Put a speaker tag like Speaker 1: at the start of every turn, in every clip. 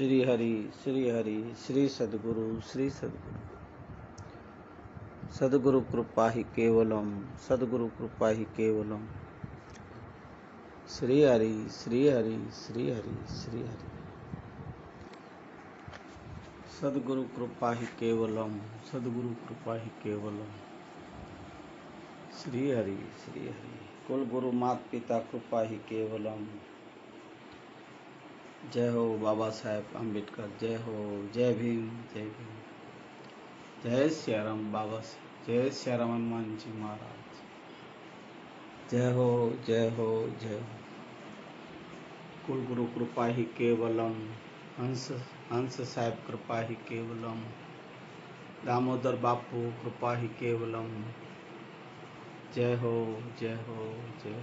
Speaker 1: श्री हरि श्री सद्गुरु सद्गुरु कृपा ही केवलम सद्गुरु कृपा ही केवलम। श्री हरि सद्गुरु कृपा ही केवलम सद्गुरु कृपा ही केवलम। श्री हरि कुल गुरु मात पिता कृपा ही केवलम। जय हो बाबा साहेब अम्बेडकर, जय हो, जय भीम, जय भीम, जय सियाराम बाबा, जय सियाराम हनुमान जी महाराज, जय हो जय हो जय हो। कुल गुरु कृपा ही केवलम, हंस साहेब कृपा ही केवलम, दामोदर बापू कृपा ही केवलम। जय हो जय हो जय हो।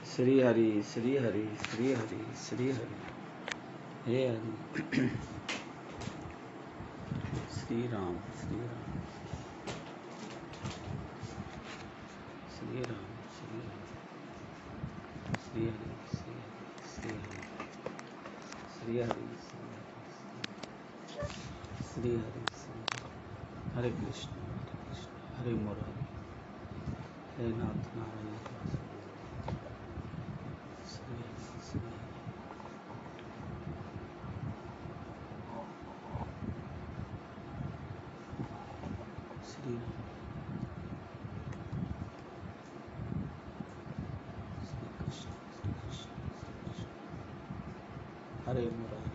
Speaker 1: श्री हरि हे हरि हे हरि श्री राम श्री राम श्री राम श्री हरि श्री हरि श्री हरि। हरे कृष्ण हरे मुरारी, हे नाथ नारायण श्री हरि श्री राम श्री कृष्ण हरे मुरारी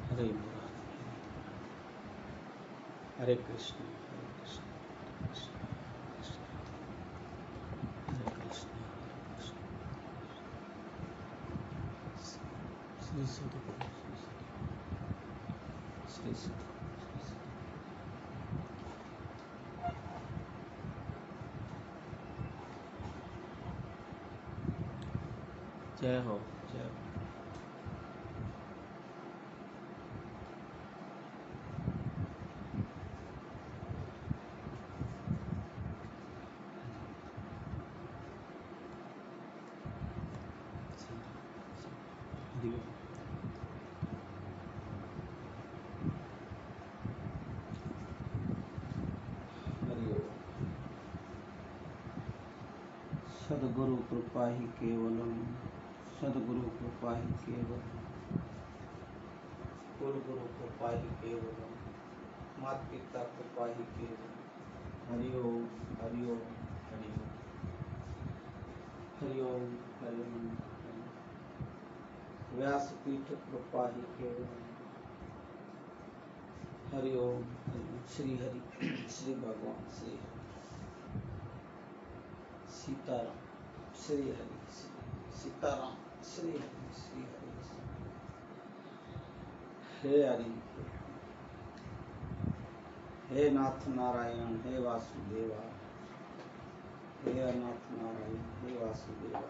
Speaker 1: हरे मुरारी हरे कृष्ण हरे कृष्ण श्री सद्गुरु श्री सद्गुरु। जय हो जय हो। हरि ओम। हरि ओम। सद्गुरु कृपा ही केवलम सद्गुरु कृपा ही केवलम। कुल गुरु कृपा ही केवलम, मात पिता कृपा ही केवलम। हरि ओम हरि ओम हरि ओम हरि ओम हरि ओम। व्यासपीठ कृपा ही केवलम। हरि ओम श्री हरि श्री भगवान श्री सीताराम श्री हरि सीताराम श्री हरि हे हरि हे नाथ नारायण हे वासुदेवा, हे अनाथ नारायण हे वासुदेवा।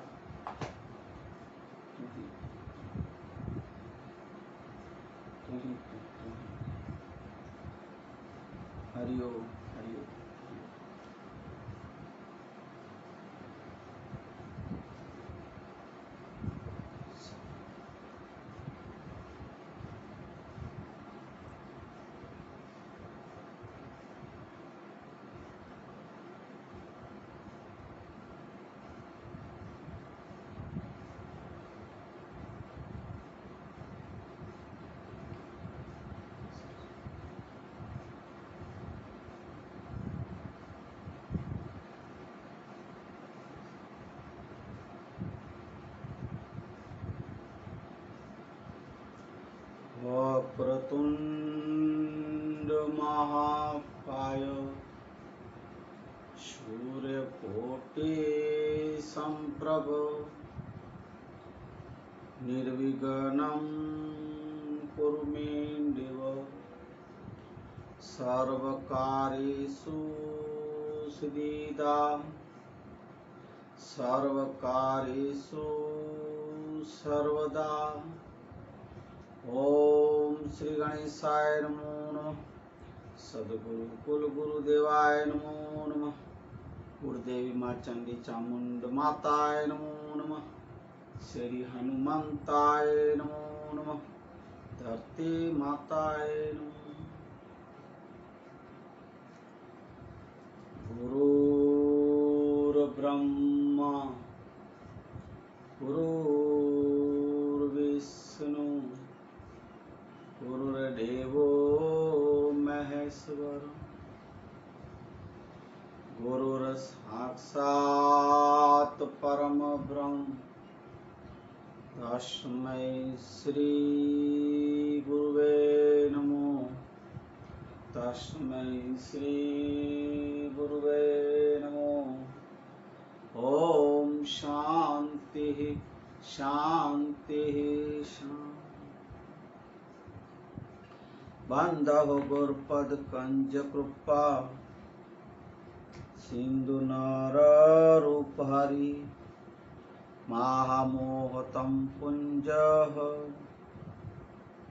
Speaker 1: तुम्ही हरि ओम हरि ओम। वक्रतुंड महाकाय सूर्यकोटि संप्रभ निर्विघ्नं कुरु मे देव। सर्वकार्येषु सर्वदा। ओम श्री गणेशाय नमो नमः। सद्गुरु कुल गुरुदेवाय नमो नमः। गुरुदेवी माँ चंडी चामुंड माताय नमो नमः। श्री हनुमंताय नमो नमः। धरती माताय नमो। गुरुर्ब्रह्मा गुरुर्विष्णु गुरुर्देवो महेश्वर गुरुर्साक्षात् परम ब्रह्म तस्मै श्री गुरुवे नमो। तस्मै श्री गुरुवे नमो। ओम शांति शांति शांति। बंधो गुरुपद कंज कृपा सिंधु नर रूप हरि महामोहतम पुंज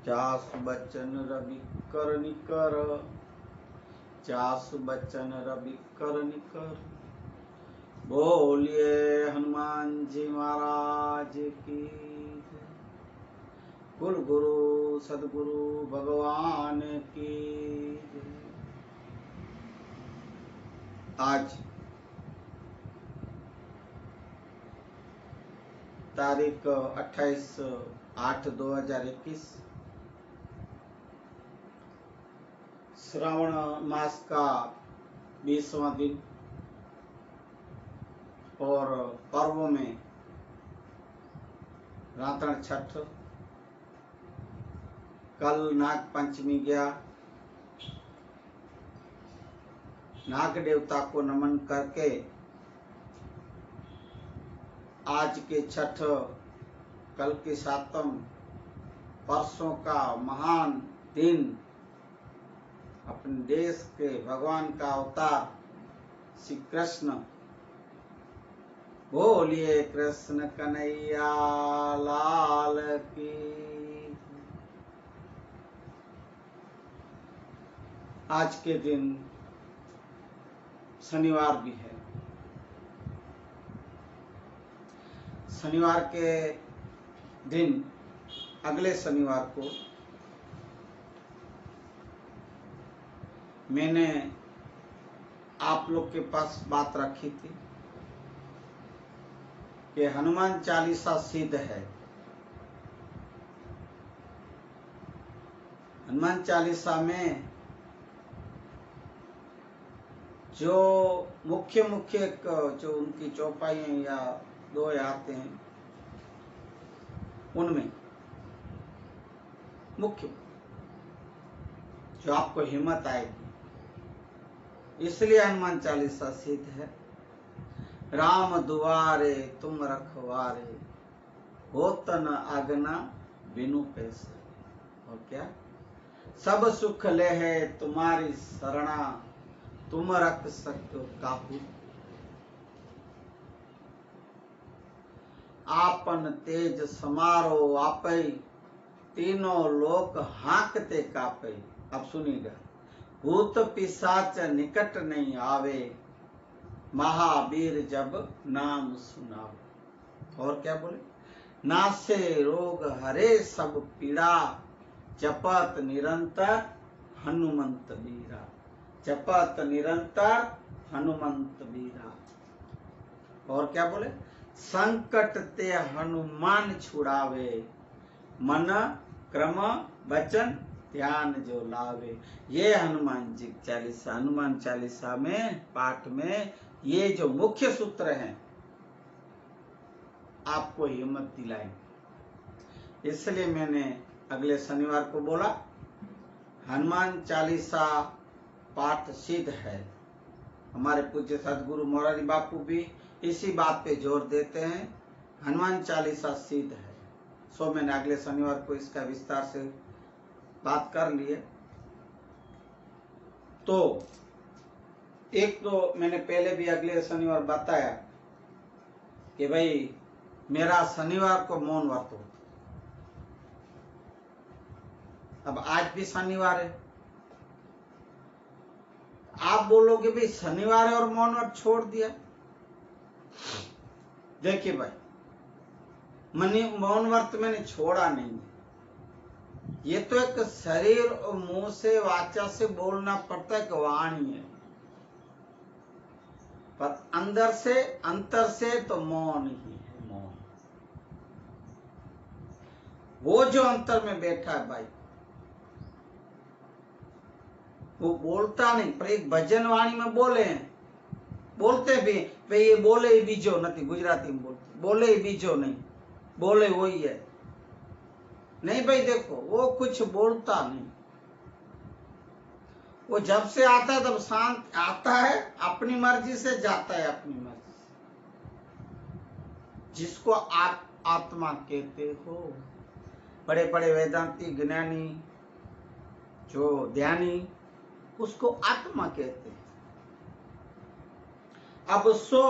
Speaker 1: चासु बचन रवि कर निकर चासु बचन रवि कर निकर। बोलिए हनुमान जी महाराज की जय। कुल गुरु सदगुरु भगवान की जय। आज तारीख 28/8/2021 श्रावण मास का 20वां दिन और पर्व में रातन छठ। कल नाग पंचमी गया। नाग देवता को नमन करके आज के छठ, कल के सातम, परसों का महान दिन अपने देश के भगवान का अवतार श्री कृष्ण। बोलिए कृष्ण कन्हैया लाल की। आज के दिन शनिवार भी है। शनिवार के दिन अगले शनिवार को मैंने आप लोग के पास बात रखी थी कि हनुमान चालीसा सिद्ध है। हनुमान चालीसा में जो मुख्य जो उनकी चौपाइयां या दो आते हैं, उनमें मुख्य जो आपको हिम्मत आएगी, इसलिए हनुमान चालीसा सिद्ध है। राम दुआरे तुम रखवारे, होत न आगना बिनु पैसे। और क्या, सब सुख ले है तुम्हारी शरणा, तुम रख सकते हो काहू। आपन तेज समारो आपै, तीनों लोक हाँकते कापै। अब सुनिएगा, भूत पिशाच निकट नहीं आवे, महावीर जब नाम सुनावे। और क्या बोले, नासे रोग हरे सब पीड़ा, जपत निरंतर हनुमंत बीरा। जपत निरंतर हनुमंत बीरा। और क्या बोले, संकट ते हनुमान छुड़ावे, मन क्रम वचन ध्यान जो लावे। ये हनुमान जी चालीसा, हनुमान चालीसा में पाठ में ये जो मुख्य सूत्र हैं आपको हिम्मत दिलाएंगे। इसलिए मैंने अगले शनिवार को बोला हनुमान चालीसा पाठ सिद्ध है। हमारे पूज्य सदगुरु मोरारी बापू भी इसी बात पे जोर देते हैं, हनुमान चालीसा सिद्ध है। सो मैंने अगले शनिवार को इसका विस्तार से बात कर लिए। तो एक तो मैंने पहले भी अगले शनिवार बताया कि भाई मेरा शनिवार को मौन व्रत होता। अब आज भी शनिवार है। आप बोलोगे भाई शनिवार है और मौन व्रत छोड़ दिया। देखिए भाई, मौन व्रत मैंने छोड़ा नहीं। ये तो एक शरीर और मुंह से वाचा से बोलना पड़ता है कि वाणी है, पर अंदर से अंतर से तो मौन ही है। मौन वो जो अंतर में बैठा है भाई, वो बोलता नहीं, पर एक भजन वाणी में बोले हैं, बोलते भी भाई, ये बोले ही बीजो नहीं, गुजराती में बोलते बोले ही बीजो नहीं, बोले वही है नहीं भाई। देखो वो कुछ बोलता नहीं, वो जब से आता है तब शांत आता है, अपनी मर्जी से जाता है, अपनी मर्जी से। जिसको आप आत्मा कहते हो, बड़े बड़े वेदांती ज्ञानी जो ध्यानी, उसको आत्मा कहते हैं। अब सो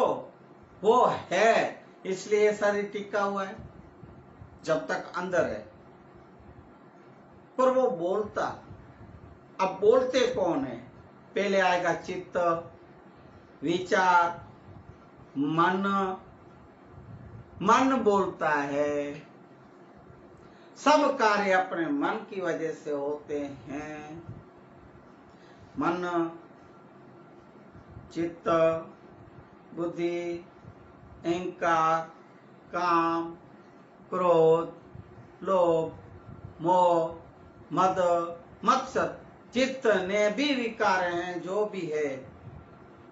Speaker 1: वो है, इसलिए शरीर टिका हुआ है जब तक अंदर है, पर वो बोलता। अब बोलते कौन है? पहले आएगा चित्त, विचार, मन। मन बोलता है। सब कार्य अपने मन की वजह से होते हैं। मन, चित्त, बुद्धि, अहंकार, काम, क्रोध, लोभ, मोह, मद, मत्सर, जितने भी विकार हैं, जो भी है,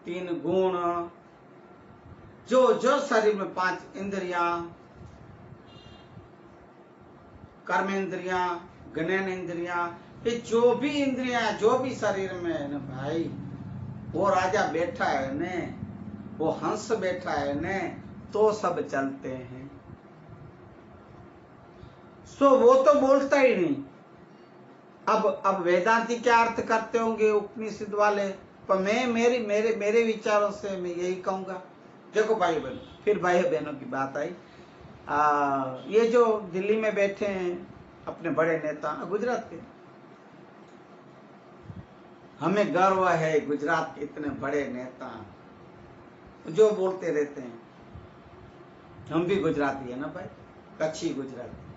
Speaker 1: 3 गुण, जो शरीर में 5 इंद्रियां, कर्मेंद्रियां, ज्ञान इंद्रियां, ये जो भी इंद्रियां, जो भी शरीर में है ना भाई, वो राजा बैठा है ने, वो हंस बैठा है ने, तो सब चलते हैं। सो वो तो बोलता ही नहीं। अब वेदांती क्या अर्थ करते होंगे उपनिषद वाले, पर मैं मेरे विचारों से मैं यही कहूंगा। देखो भाई बहन, फिर भाई बहनों की बात आई। ये जो दिल्ली में बैठे हैं अपने बड़े नेता गुजरात के, हमें गर्व है गुजरात के इतने बड़े नेता जो बोलते रहते हैं। हम भी गुजराती है ना भाई, कच्छी गुजराती।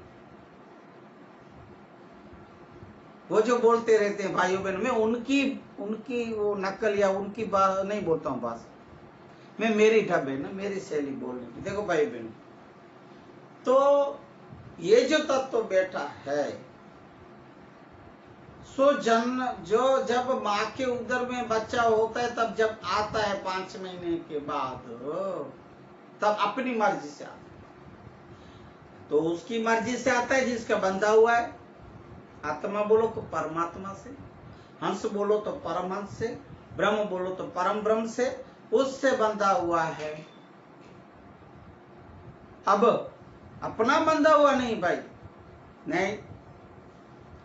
Speaker 1: वो जो बोलते रहते हैं भाइयों बहनों, मैं उनकी वो नकल या उनकी बात नहीं बोलता हूँ। बात मैं मेरी ढब है ना, मेरी शैली बोलने की। देखो भाई बहनों, तो ये जो तत्व बैठा है, सो जो जब माँ के उदर में बच्चा होता है, तब जब आता है 5 महीने के बाद, तब अपनी मर्जी से आता है। तो उसकी मर्जी से आता है जिसका बंधा हुआ है। आत्मा बोलो तो परमात्मा से, हंस बोलो तो परमहंस से, ब्रह्म बोलो तो परम ब्रह्म से, उससे बंधा हुआ है। अब अपना बंधा हुआ नहीं भाई, नहीं।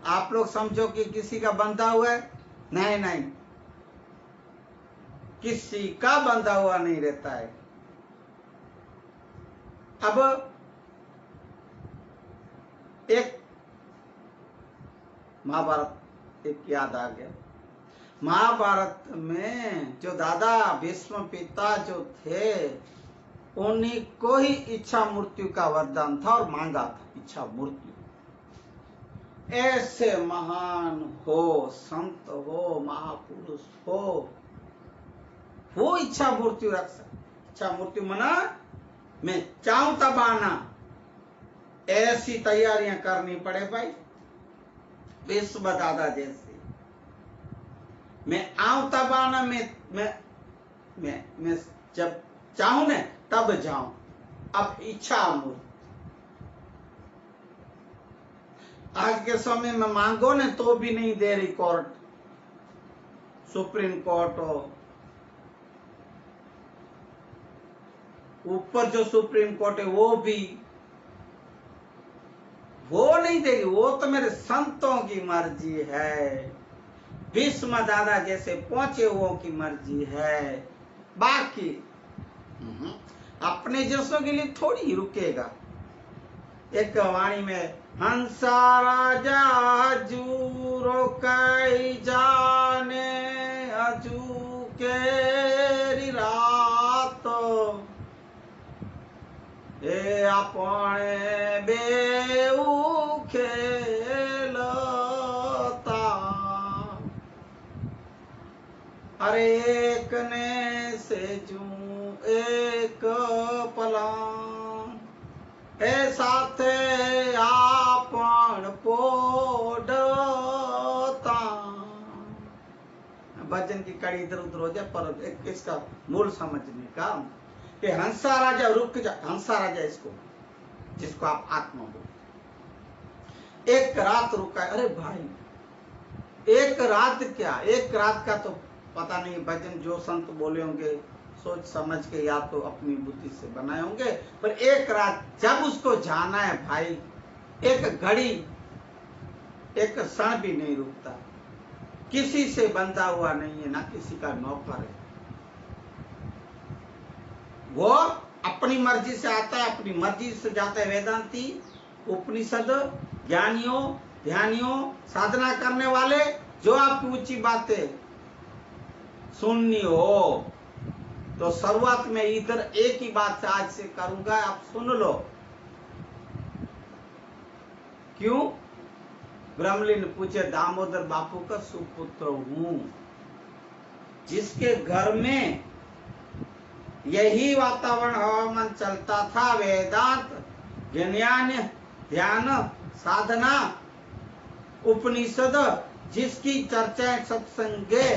Speaker 1: आप लोग समझो कि किसी का बंधा हुआ है, नहीं, किसी का बंधा हुआ नहीं रहता है। अब एक महाभारत एक याद आ गया। महाभारत में जो दादा भीष्म पिता जो थे, उन्हीं को ही इच्छा मृत्यु का वरदान था और मांगा था इच्छा मृत्यु। ऐसे महान हो, संत हो, महापुरुष हो, वो इच्छा मृत्यु रख सकते। इच्छा मृत्यु मना मैं चाहूं तब आना, ऐसी तैयारियां करनी पड़े भाई। विश्व दादा जैसे मैं आऊं तब आना, मैं जब चाहूं न तब जाऊं। अब इच्छा मूर्ति आज के समय में मांगो न तो भी नहीं दे रही कोर्ट, सुप्रीम कोर्ट हो, ऊपर जो सुप्रीम कोर्ट है वो नहीं देगी। वो तो मेरे संतों की मर्जी है, भीष्म दादा जैसे पहुंचे हुओं की मर्जी है। बाकी अपने जैसों के लिए थोड़ी ही रुकेगा। एक वाणी में हंसा राजा हजू रोकाई जाने हजू केरी रात, ए के अपने बेऊ खेलता, अरे एक ने सेजू एक पला, ए साथे आपन पोडता। भजन की कड़ी इधर उधर हो जाए, पर एक इसका मूल समझने का कि हंसा राजा रुक जा, हंसा राजा इसको जिसको आप आत्मा बोल, एक रात रुका। अरे भाई एक रात क्या, एक रात का तो पता नहीं, भजन जो संत बोले होंगे सोच समझ के या तो अपनी बुद्धि से बनाए होंगे, पर एक रात जब उसको जाना है भाई, एक घड़ी एक क्षण भी नहीं रुकता, किसी से बंधा हुआ नहीं है, ना किसी का नौकर है, वो अपनी मर्जी से आता है, अपनी मर्जी से जाता है। वेदांती, उपनिषद, ज्ञानियों, ध्यानियों, साधना करने वाले, जो आपकी ऊंची बातें सुननी हो तो शुरुआत में इधर एक ही बात आज से करूंगा, आप सुन लो। क्यों? ब्रह्मलीन पूछे, दामोदर बापू का सुपुत्र हूं, जिसके घर में यही वातावरण हवामान चलता था, वेदांत, ज्ञान, ध्यान, साधना, उपनिषद, जिसकी चर्चाएं सत्संगे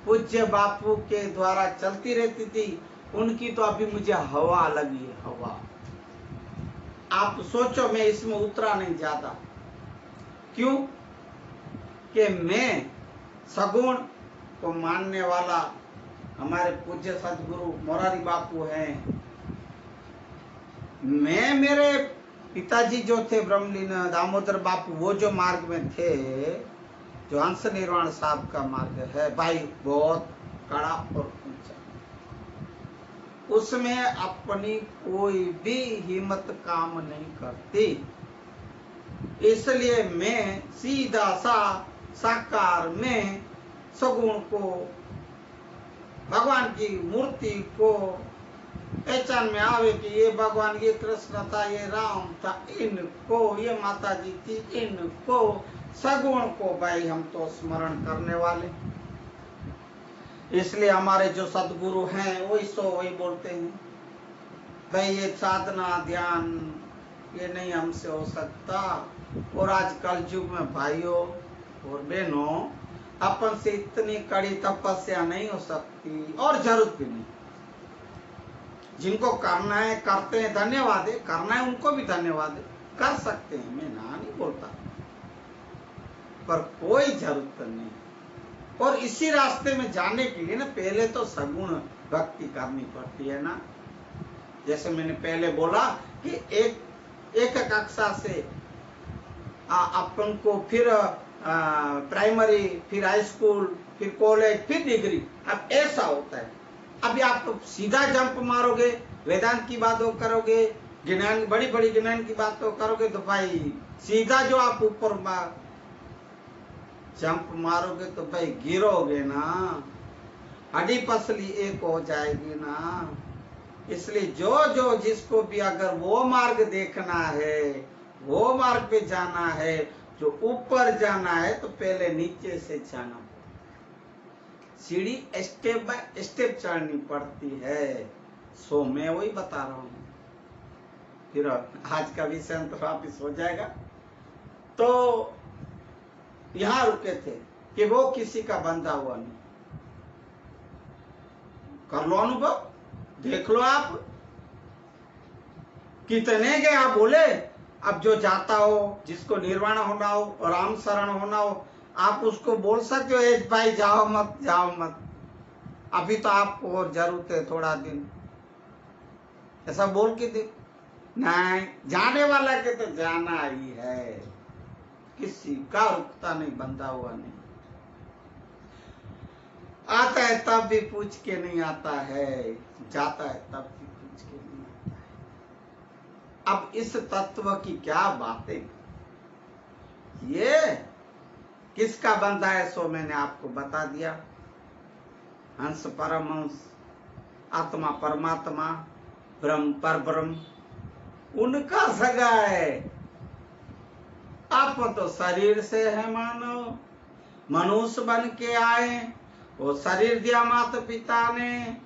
Speaker 1: पूज्य बापू के द्वारा चलती रहती थी, उनकी तो अभी मुझे हवा लगी है, हवा। आप सोचो, मैं इसमें उतरा नहीं ज्यादा। क्यों? कि मैं सगुण को मानने वाला हमारे पूज्य सदगुरु मोरारी बापू हैं। मैं, मेरे पिताजी जो थे ब्रह्मलीन दामोदर बापू, वो जो मार्ग में थे, जो हंस निर्वाण साहब का मार्ग है भाई, बहुत कड़ा और ऊंचा, उसमें अपनी कोई भी हिम्मत काम नहीं करती। इसलिए मैं सीधा सा साकार में सगुण को, भगवान की मूर्ति को पहचान में आवे कि ये भगवान, ये कृष्ण था, ये राम था, इनको, ये माता जी थी, इनको, सगुण को भाई हम तो स्मरण करने वाले। इसलिए हमारे जो सदगुरु हैं वही बोलते हैं भाई, ये साधना ध्यान ये नहीं हमसे हो सकता। और आज कल युग में भाइयों और बहनों, अपन से इतनी कड़ी तपस्या नहीं हो सकती, और जरूरत भी नहीं। जिनको करना है करते हैं, धन्यवाद है, करना है उनको भी धन्यवाद है, कर सकते हैं, मैं ना नहीं बोलता, पर कोई जरूरत नहीं। और इसी रास्ते में जाने के लिए ना पहले तो सगुण भक्ति करनी पड़ती है ना। जैसे मैंने पहले बोला कि एक कक्षा से अपन को फिर प्राइमरी, फिर हाई स्कूल, फिर कॉलेज, फिर डिग्री, अब ऐसा होता है। अभी आप तो सीधा जंप मारोगे, वेदांत की बातों करोगे, ज्ञान, बड़ी बड़ी ज्ञान की बातों करोगे, तो भाई सीधा जो आप ऊपर जंप मारोगे तो भाई गिरोगे ना, हड्डी पसली एक हो जाएगी ना। इसलिए जो जिसको भी अगर वो मार्ग देखना है, वो मार्ग पे जाना है, जो ऊपर जाना है, तो पहले नीचे से जाना, सीढ़ी स्टेप बाय स्टेप चढ़नी पड़ती है। सो मैं वही बता रहा हूं। फिर आज का विषय तो वापिस हो जाएगा। तो यहां रुके थे कि वो किसी का बंधा हुआ नहीं। कर लो अनुभव, देख लो आप कितने के आप बोले। अब जो जाता हो, जिसको निर्वाण होना हो, राम शरण होना हो, आप उसको बोल सकते हो, ए भाई जाओ मत, जाओ मत, अभी तो आपको और जरूरत है थोड़ा दिन, ऐसा बोल के दे। नहीं, जाने वाला के तो जाना ही है, किसी का रुकता नहीं, बंधा हुआ नहीं। आता है तब भी पूछ के नहीं आता है, जाता है तब भी पूछ के नहीं आता है। अब इस तत्व की क्या बातें, ये किसका बंधा है, सो मैंने आपको बता दिया। हंस परमहंस, आत्मा परमात्मा, ब्रह्म पर ब्रह्म, उनका सगा है। आप तो शरीर से है मानव, मनुष्य बन के आए, वो शरीर दिया माता पिता ने।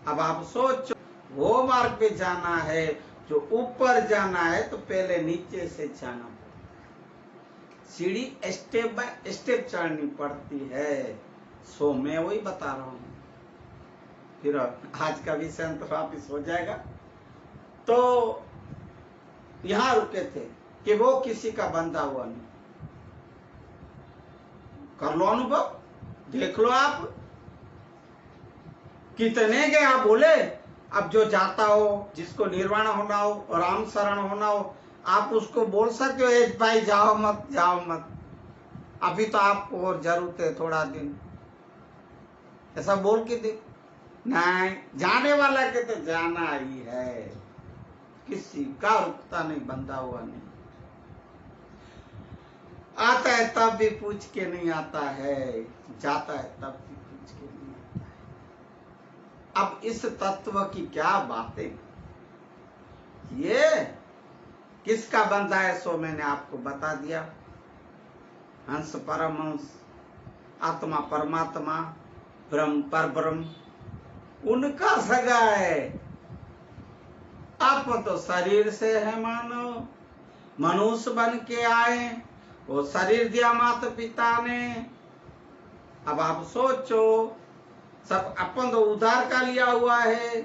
Speaker 1: अब आप सोचो, वो मार्ग पे जाना है जो ऊपर जाना है तो पहले नीचे से जाना पड़ता, सीढ़ी स्टेप बाय स्टेप चढ़नी पड़ती है। सो मैं वही बता रहा हूं। फिर आज का विषय तो वापिस हो जाएगा। तो यहां रुके थे कि वो किसी का बंधा हुआ नहीं। कर लो अनुभव, देख लो आप कितने के आप बोले। अब जो जाता हो, जिसको निर्वाण होना हो और राम शरण होना हो, आप उसको बोल सकते हो ए भाई जाओ मत, जाओ मत, अभी तो आपको और जरूरत है थोड़ा दिन, ऐसा बोल के देख। नहीं, जाने वाला के तो जाना ही है, किसी का रुकता नहीं, बंधा हुआ नहीं। आता है तब भी पूछ के नहीं आता है, जाता है तब भी पूछ के नहीं आता है। अब इस तत्व की क्या बातें, ये किसका बंधा है सो मैंने आपको बता दिया। हंस परमहंस, आत्मा परमात्मा, ब्रह्म पर ब्रह्म, उनका सगा है। आप तो शरीर से है मानव, मनुष्य बन के आए, वो शरीर दिया माता पिता ने। अब आप सोचो, सब अपन तो उधार का लिया हुआ है,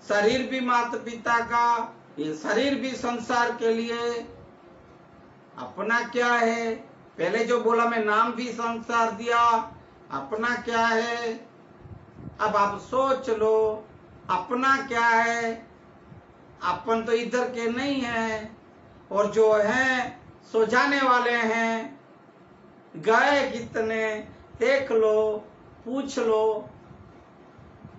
Speaker 1: शरीर भी माता पिता का, ये शरीर भी संसार के लिए। अपना क्या है, पहले जो बोला मैं नाम भी संसार दिया, अपना क्या है। अब आप सोच लो, अपना क्या है। अपन तो इधर के नहीं है, और जो है सो जाने वाले हैं। गए कितने देख लो, पूछ लो,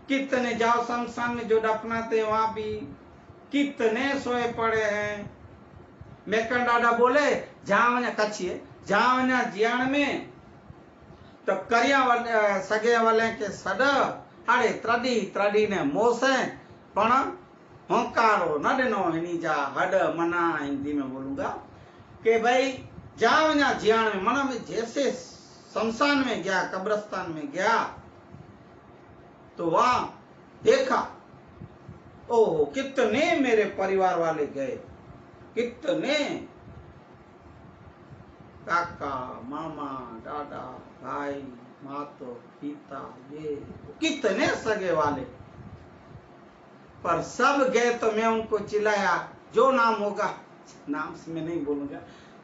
Speaker 1: कितने जाओ शमशान में जो दफनाते वहां भी कितने सोए पड़े हैं। मेकन डाडा बोले जावना कछिए, जावना जियाण में तो करिया वाले सगे वाले के सड हाड़े त्रडी त्रडी ने मोसे पण होकारो न देनो हिनी जा हड मना। हिंदी में बोलूंगा कि भाई जावना जियाण में, मना में जैसे शमशान में गया, कब्रिस्तान में गया तो वहां देखा, ओहो कितने मेरे परिवार वाले गए, कितने काका मामा दादा भाई मातो पिता, ये कितने सगे वाले, पर सब गए तो मैं उनको चिल्लाया, जो नाम होगा, नाम से मैं नहीं बोलूंगा,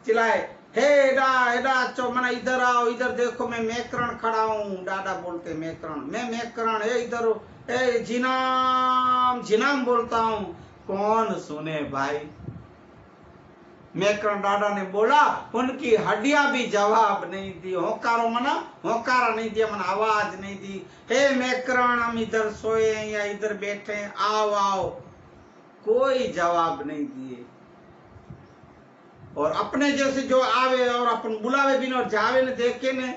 Speaker 1: चिल्लाए हे एडा एडा चो मना इधर आओ, इधर देखो मैं मैकरण खड़ा हूँ। दादा बोलते मैकरण, मैं मैकरण, हे इधर, हे जिनाम जिनाम बोलता हूँ। कौन सुने भाई। मैकरण दादा ने बोला, उनकी हड्डियां भी जवाब नहीं दी। होकारो मना होकारा नहीं दिया, मना आवाज नहीं दी, हे मैकरण हम इधर सोए हैं या इधर बैठे हैं, आओ आओ, कोई जवाब नहीं दिए। और अपने जैसे जो आवे और अपन बुलावे भी न और जावे ने देखे ने,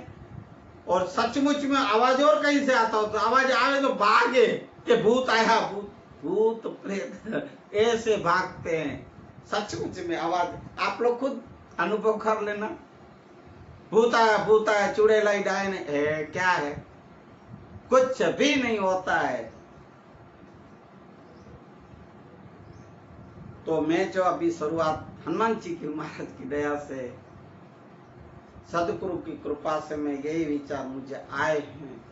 Speaker 1: और सचमुच में आवाज और कहीं से आता हो तो आवाज आवे तो भागे कि भूत आया, भूत भूत प्रेत ऐसे भागते हैं। सचमुच में आवाज आप लोग खुद अनुभव कर लेना। भूत आया चुड़ैल डाय ने, क्या है, कुछ भी नहीं होता है। तो मैं जो अभी शुरुआत हनुमान जी की महाराज की दया से, सदगुरु की कृपा से मैं यही विचार मुझे आए हैं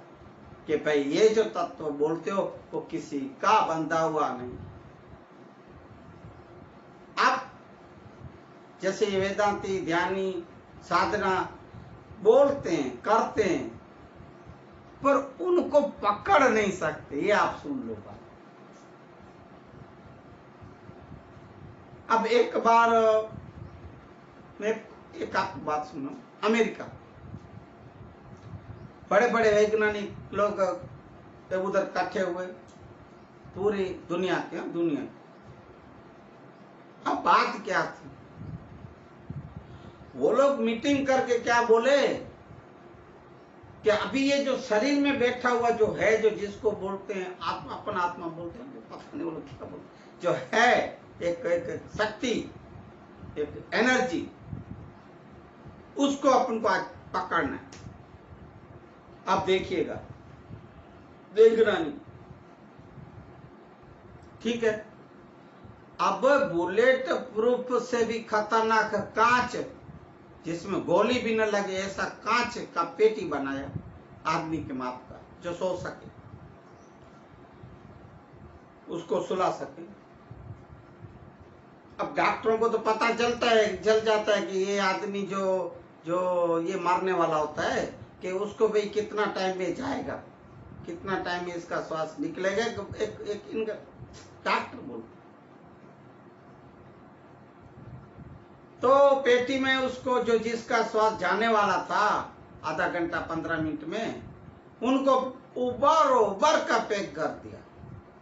Speaker 1: कि भाई ये जो तत्व बोलते हो वो किसी का बंधा हुआ नहीं। आप जैसे वेदांती ध्यानी साधना बोलते हैं करते हैं, पर उनको पकड़ नहीं सकते, ये आप सुन लो बात। अब एक बार मैं एक आपको बात सुनो, अमेरिका बड़े बड़े वैज्ञानिक लोग उधर इकट्ठे हुए, पूरी दुनिया के दुनिया। अब बात क्या थी, वो लोग मीटिंग करके क्या बोले कि अभी ये जो शरीर में बैठा हुआ जो है, जो जिसको बोलते हैं आत्मा, अपन आत्मा बोलते हैं, पता नहीं वो लोग क्या बोलते, जो है एक शक्ति, एक एनर्जी, उसको अपन को आज पकड़ना है। अब देखिएगा, देखना नहीं, ठीक है। अब बुलेट प्रूफ से भी खतरनाक कांच, जिसमें गोली भी न लगे, ऐसा कांच का पेटी बनाया आदमी के माप का, जो सो सके, उसको सुला सके। अब डॉक्टरों को तो पता चल जाता है कि ये आदमी जो ये मरने वाला होता है, कि उसको भाई कितना टाइम में जाएगा, कितना टाइम में इसका श्वास निकलेगा। एक इनका डॉक्टर बोलते, तो पेटी में उसको जो जिसका श्वास जाने वाला था आधा घंटा 15 मिनट में, उनको उबर का पैक कर दिया।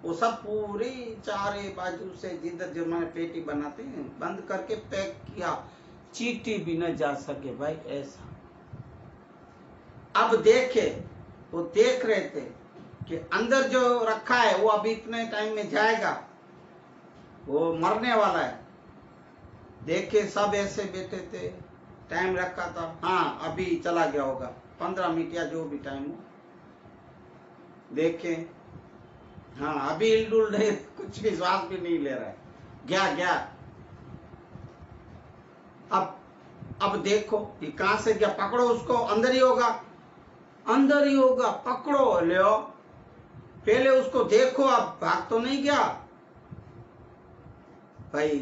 Speaker 1: वो सब पूरी चारे बाजू से जिधर जो मैंने पेटी बनाते हैं बंद करके पैक किया, चींटी भी न जा सके भाई, ऐसा। अब देखे, वो देख रहे थे कि अंदर जो रखा है वो अभी इतने टाइम में जाएगा, वो मरने वाला है। देखे सब ऐसे बैठे थे, टाइम रखा था, हाँ अभी चला गया होगा, 15 मिनट या जो भी टाइम हो। देखे, हाँ अभी हिलडुल नहीं, कुछ भी श्वास भी नहीं ले रहा है, गया। अब देखो ये कहां से गया, पकड़ो उसको, अंदर ही होगा, पकड़ो, ले आओ, पहले उसको देखो, अब भाग तो नहीं गया भाई।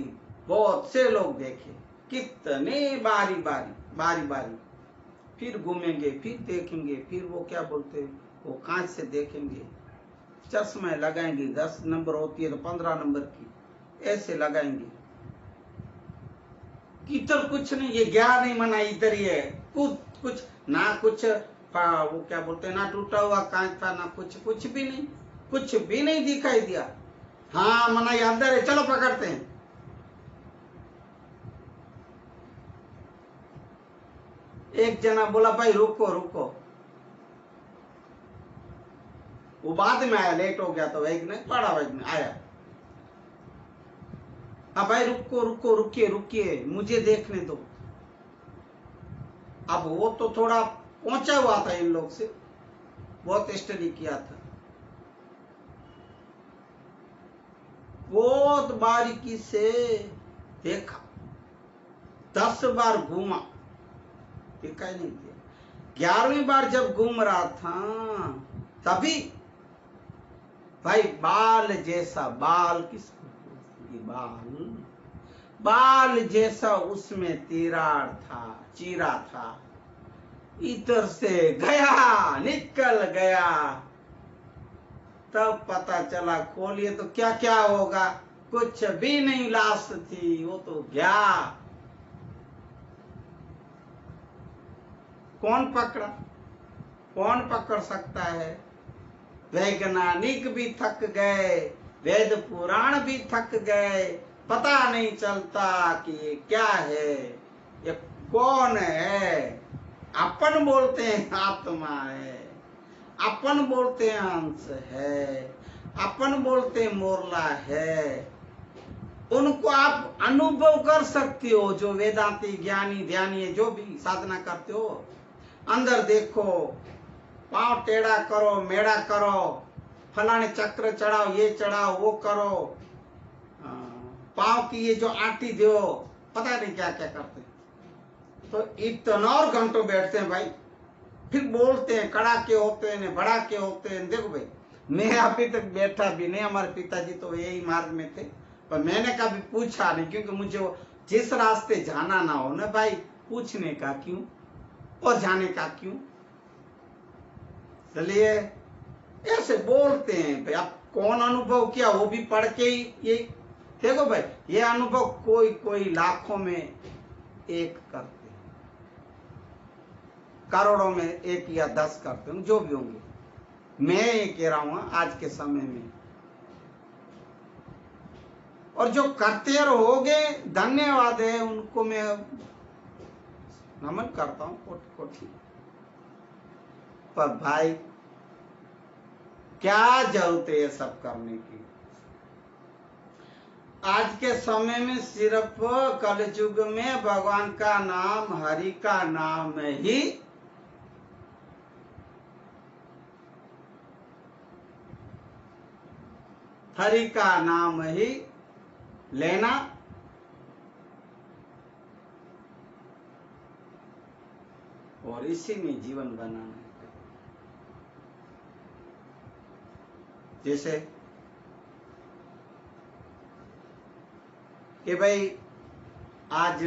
Speaker 1: बहुत से लोग देखे, कितने बारी, फिर घूमेंगे, फिर देखेंगे, फिर वो क्या बोलते, वो कांच से देखेंगे, चश्मे लगाएंगे, 10 नंबर होती है तो 15 नंबर की ऐसे लगाएंगे, इधर कुछ नहीं, ये गया नहीं, मना इधर ही है, कुछ ना, कुछ वो क्या बोलते हैं, ना टूटा हुआ कांच था, ना कुछ भी नहीं, कुछ भी नहीं दिखाई दिया। हाँ मना ये अंदर है, चलो पकड़ते हैं। एक जना बोला भाई रुको, वो बाद में आया, लेट हो गया तो एक नहीं बड़ा वैग में आया। अब भाई रुकिए, मुझे देखने दो। अब वो तो थोड़ा पहुंचा हुआ था इन लोग से, बहुत स्टडी किया था, बहुत बारीकी से देखा, 10 बार घूमा, देखा ही नहीं दिया। 11वीं बार जब घूम रहा था तभी भाई बाल जैसा, बाल किसको, बाल जैसा उसमें चीरा था, इधर से गया, निकल गया। तब पता चला, खोलिए तो क्या क्या होगा, कुछ भी नहीं, लाश थी, वो तो गया। कौन पकड़ सकता है? वैज्ञानिक भी थक गए, वेद पुराण भी थक गए, पता नहीं चलता कि ये क्या है, ये कौन है। अपन बोलते हैं आत्मा है, अपन बोलते हैं अंश है, अपन बोलते हैं मोरला है। उनको आप अनुभव कर सकते हो, जो वेदांती ज्ञानी ध्यानी है, जो भी साधना करते हो, अंदर देखो, पांव टेढ़ा करो, मेढ़ा करो, फलाने चक्र चढ़ाओ, ये चढ़ाओ, वो करो, पांव की ये जो आटी दो, पता नहीं क्या क्या करते। तो इतना और घंटों बैठते हैं भाई, फिर बोलते हैं, कड़ाके होते हैं, भड़ाके होते हैं। देखो भाई, मैं अभी तक बैठा भी नहीं, हमारे पिताजी तो यही मार्ग में थे, पर मैंने कभी पूछा नहीं, क्योंकि मुझे जिस रास्ते जाना ना हो ना भाई, पूछने का क्यों और जाने का क्यों। चलिए ऐसे बोलते हैं भाई, आप कौन अनुभव किया वो भी पढ़ के ही, ये देखो भाई, ये अनुभव कोई लाखों में एक करते हैं, करोड़ों में 1 या 10 करते हैं, जो भी होंगे। मैं ये कह रहा हूं आज के समय में, और जो करते रहोगे, धन्यवाद है उनको, मैं नमन करता हूं कोटि। पर भाई क्या जरूरत है ये सब करने की? आज के समय में सिर्फ कलयुग में भगवान का नाम, हरि का नाम ही हरि का नाम ही लेना और इसी में जीवन बनाना। जैसे कि भाई आज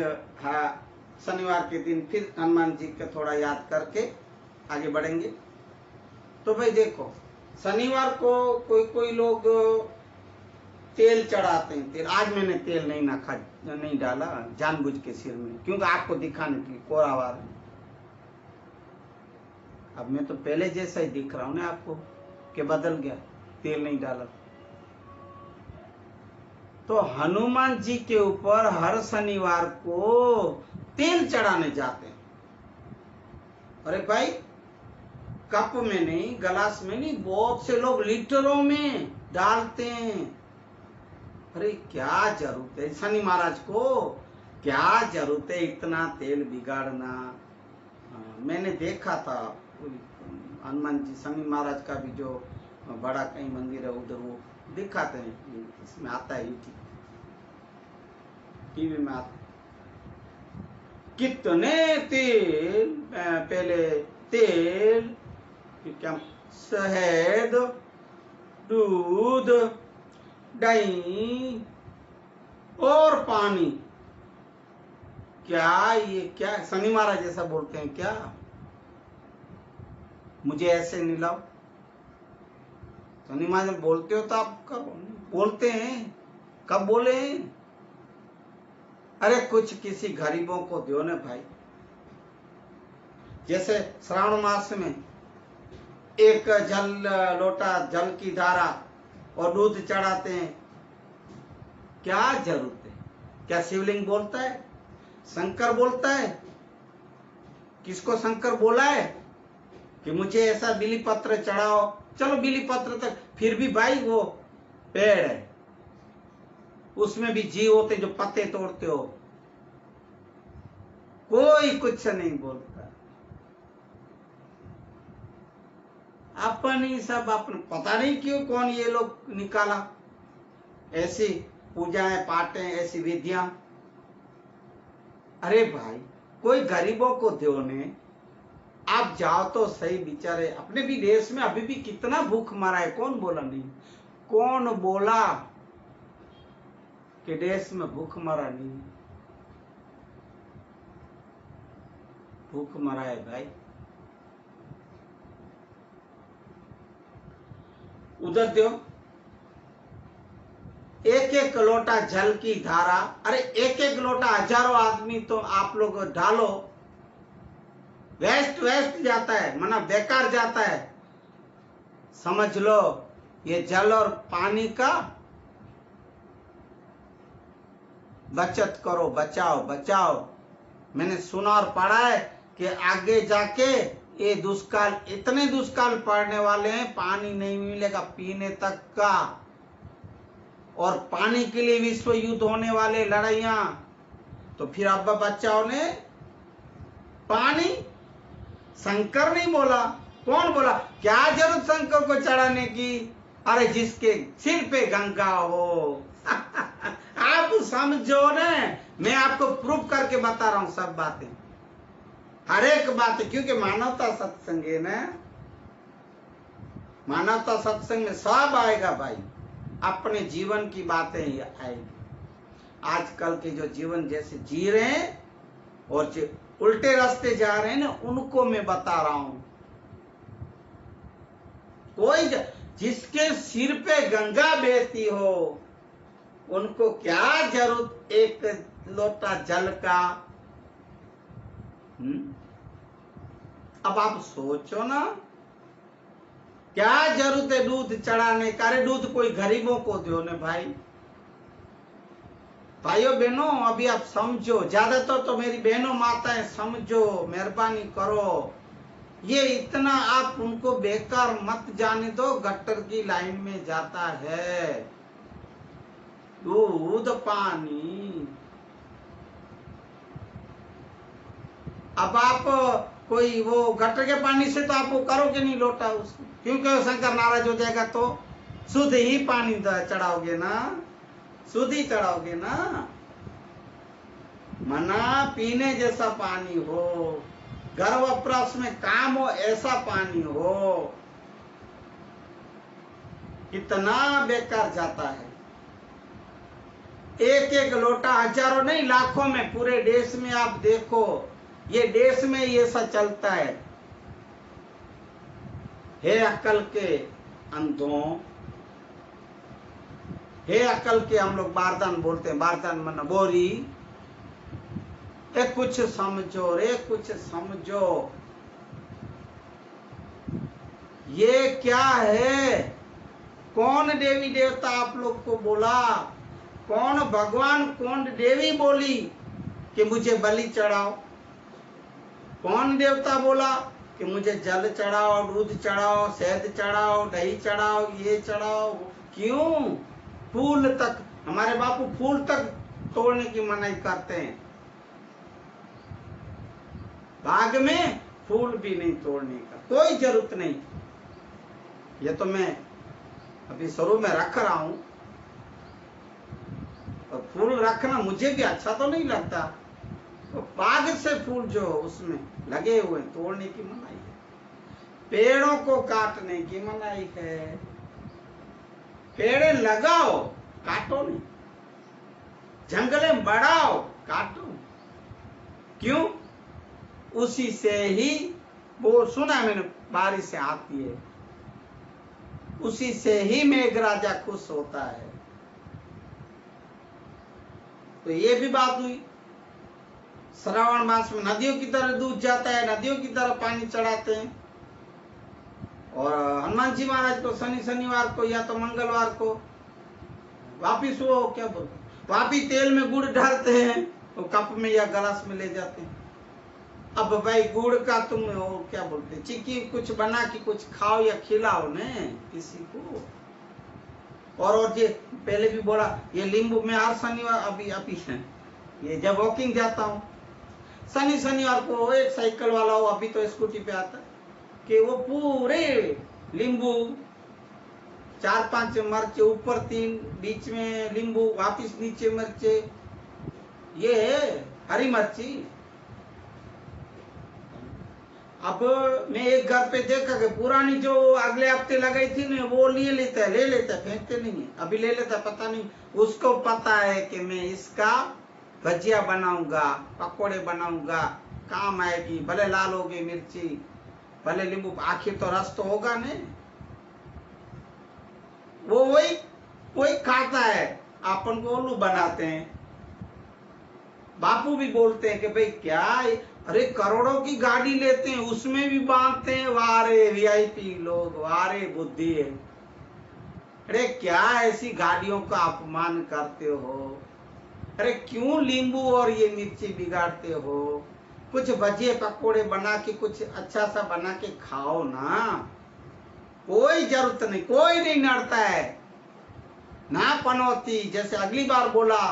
Speaker 1: शनिवार के दिन फिर हनुमान जी का थोड़ा याद करके आगे बढ़ेंगे। तो भाई देखो, शनिवार को कोई कोई लोग तेल चढ़ाते हैं। तेल आज मैंने तेल नहीं डाला जानबूझ के सिर में, क्योंकि आपको दिखाने के लिए कोरावार। अब मैं तो पहले जैसा ही दिख रहा हूं ना आपको, कि बदल गया, तेल नहीं डाला। तो हनुमान जी के ऊपर हर शनिवार को तेल चढ़ाने जाते हैं। अरे भाई, कप में नहीं, गिलास में नहीं, बहुत से लोग लीटरों में डालते हैं। अरे क्या जरूरत है शनि महाराज को, क्या जरूरत है इतना तेल बिगाड़ना। मैंने देखा था हनुमान जी, शनि महाराज का भी जो बड़ा कहीं मंदिर है उधर वो दिखाते हैं, इसमें आता है टीवी में आता, कितने तेल पहले तेल, क्या शहद, दूध, दही और पानी। क्या ये क्या शनि महाराज जैसा बोलते हैं क्या? मुझे ऐसे नहीं लाओ। शनि महाराज बोलते हो तो आप करो, बोलते हैं, कब बोले हैं? अरे कुछ किसी गरीबों को दो ना भाई। जैसे श्रावण मास में एक लोटा जल की धारा और दूध चढ़ाते हैं, क्या जरूरत है? क्या शिवलिंग बोलता है? शंकर बोलता है? किसको शंकर बोला है कि मुझे ऐसा बिली पत्र चढ़ाओ? चलो बिली पत्र तक, फिर भी भाई वो पेड़ है, उसमें भी जीव होते जो पत्ते तोड़ते हो, कोई कुछ नहीं बोलता। अपन ही सब अपन, पता नहीं क्यों कौन ये लोग निकाला ऐसी पूजाएं पाठें, ऐसी विधियां। अरे भाई, कोई गरीबों को दो ने, आप जाओ तो सही। बेचारे अपने भी देश में अभी भी कितना भूख मरा है, कौन बोला नहीं? कौन बोला कि देश में भूख मरा नहीं? भूख मरा है भाई। उधर दो एक एक लोटा जल की धारा। अरे एक एक लोटा हजारों आदमी तो आप लोग डालो, वेस्ट जाता है, मना बेकार जाता है। समझ लो ये जल और पानी का बचत करो, बचाओ। मैंने सुना और पढ़ा है कि आगे जाके ये दुष्काल, इतने दुष्काल पड़ने वाले हैं, पानी नहीं मिलेगा पीने तक का, और पानी के लिए विश्व युद्ध होने वाले, लड़ाइयां। तो फिर अब बच्चाओं ने पानी, शंकर नहीं बोला, कौन बोला? क्या जरूरत शंकर को चढ़ाने की? अरे जिसके सिर पे गंगा हो। आप समझो ना, मैं आपको प्रूफ करके बता रहा हूं सब बातें, हर एक बात, क्योंकि मानवता सत्संग है ना। मानवता सत्संग में सब आएगा भाई, अपने जीवन की बातें ही आएगी। आजकल के जो जीवन जैसे जी रहे हैं और जो उल्टे रास्ते जा रहे हैं ना, उनको मैं बता रहा हूं। कोई जिसके सिर पे गंगा बहती हो, उनको क्या जरूरत एक लोटा जल का? अब आप सोचो ना, क्या जरूरत है दूध चढ़ाने का? अरे दूध कोई गरीबों को दो ने भाई। भाइयों बहनों, अभी आप समझो, ज्यादातर तो मेरी बहनों माताएं समझो, मेहरबानी करो। ये इतना आप उनको बेकार मत जाने दो, गट्टर की लाइन में जाता है। दूध पानी। अब आप कोई वो गटर के पानी से तो आप वो करोगे नहीं लोटा उसको, क्योंकि शंकर नाराज हो जाएगा। तो शुद्ध ही पानी चढ़ाओगे ना, शुद्ध ही चढ़ाओगे ना। मना पीने जैसा पानी हो, गर्भप्रस में काम हो ऐसा पानी हो। कितना बेकार जाता है। एक एक लोटा, हजारों नहीं लाखों में, पूरे देश में आप देखो, ये देश में ये सब चलता है। हे अक्ल के अंधों, हे अक्ल के, हम लोग बारदान बोलते हैं, बारदान मन बोरी। कुछ समझो रे, कुछ समझो। ये क्या है? कौन देवी देवता आप लोग को बोला? कौन भगवान, कौन देवी बोली कि मुझे बलि चढ़ाओ? कौन देवता बोला कि मुझे जल चढ़ाओ, दूध चढ़ाओ, शहद चढ़ाओ, दही चढ़ाओ, ये चढ़ाओ? क्यों? फूल तक, हमारे बापू फूल तक तोड़ने की मनाही करते हैं। बाग में फूल भी नहीं तोड़ने का, कोई जरूरत नहीं। ये तो मैं अभी शुरू में रख रहा हूं, और फूल रखना मुझे भी अच्छा तो नहीं लगता। तो बाग से फूल जो उसमें लगे हुए तोड़ने की मनाही है, पेड़ों को काटने की मनाही है। पेड़ लगाओ, काटो नहीं। जंगले बढ़ाओ, काटो। क्यों? उसी से ही वो सुना मैंने, बारिश से आती है, उसी से ही मेघराजा खुश होता है। तो ये भी बात हुई। श्रावण मास में नदियों की तरह दूध जाता है, नदियों की तरह पानी चढ़ाते हैं। और हनुमान जी महाराज को शनिवार को या तो मंगलवार को वापिस वो क्या बोलते, वापिस तेल में गुड़ डालते हैं, तो कप में या गिलास में ले जाते हैं। अब भाई गुड़ का तुम वो क्या बोलते, चिक्की कुछ बना के कुछ खाओ या खिलाओ ने किसी को। और ये पहले भी बोला, ये नींबू में हर शनिवार, अभी ये जब वॉकिंग जाता हूँ शनिवार को, एक साइकिल वाला हो, अभी तो स्कूटी पे आता है, कि वो पूरे नींबू, 4-5 मिर्च, ऊपर 3, बीच में नींबू, वापिस नीचे मिर्चे, ये हरी मिर्ची। अब मैं एक घर पे देखा कि पुरानी जो अगले हफ्ते लगाई थी ना, वो ले लेता है, फेंकते नहीं है, अभी ले लेता है। पता नहीं उसको पता है कि मैं इसका भजिया बनाऊंगा, पकोड़े बनाऊंगा, काम आएगी, भले लाल होगी मिर्ची, भले नींबू, आखिर तो रस तो होगा नहीं। वो वही खाता है, अपन को उल्लू बनाते हैं। बापू भी बोलते हैं कि भाई क्या, अरे करोड़ों की गाड़ी लेते हैं, उसमें भी बांधते हैं, वारे वीआईपी लोग, वारे बुद्धि है। अरे क्या ऐसी गाड़ियों का अपमान करते हो? अरे क्यों नींबू और ये मिर्ची बिगाड़ते हो? कुछ भजिए पकोड़े बना के, कुछ अच्छा सा बना के खाओ ना। कोई जरूरत नहीं, कोई नहीं नड़ता है ना। पनौती, जैसे अगली बार बोला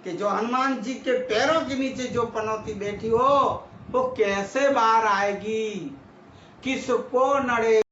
Speaker 1: कि जो हनुमान जी के पैरों के नीचे जो पनौती बैठी हो, वो कैसे बाहर आएगी, किसको नड़े।